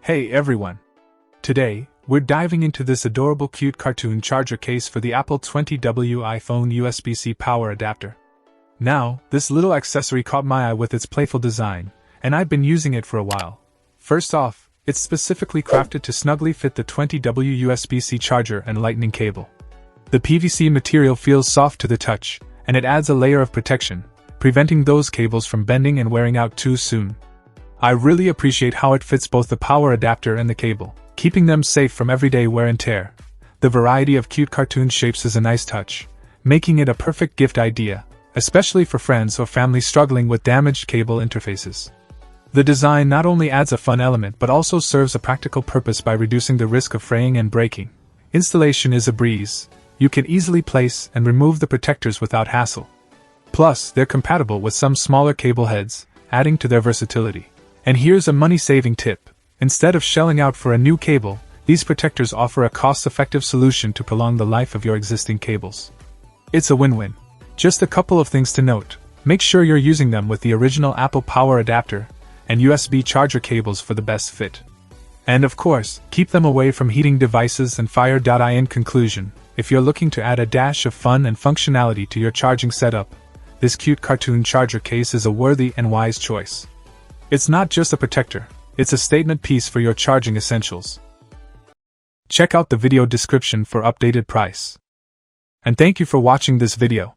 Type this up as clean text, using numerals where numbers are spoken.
Hey everyone! Today, we're diving into this adorable cute cartoon charger case for the Apple 20W iPhone USB-C power adapter. Now, this little accessory caught my eye with its playful design, and I've been using it for a while. First off, it's specifically crafted to snugly fit the 20W USB-C charger and lightning cable. The PVC material feels soft to the touch, and it adds a layer of protection, preventing those cables from bending and wearing out too soon. I really appreciate how it fits both the power adapter and the cable, keeping them safe from everyday wear and tear. The variety of cute cartoon shapes is a nice touch, making it a perfect gift idea, especially for friends or family struggling with damaged cable interfaces. The design not only adds a fun element but also serves a practical purpose by reducing the risk of fraying and breaking. Installation is a breeze. You can easily place and remove the protectors without hassle. Plus, they're compatible with some smaller cable heads, adding to their versatility. And here's a money-saving tip. Instead of shelling out for a new cable, these protectors offer a cost-effective solution to prolong the life of your existing cables. It's a win-win. Just a couple of things to note. Make sure you're using them with the original Apple power adapter and USB charger cables for the best fit. And of course, keep them away from heating devices and fire. In conclusion, if you're looking to add a dash of fun and functionality to your charging setup, this cute cartoon charger case is a worthy and wise choice. It's not just a protector, it's a statement piece for your charging essentials. Check out the video description for updated price. And thank you for watching this video.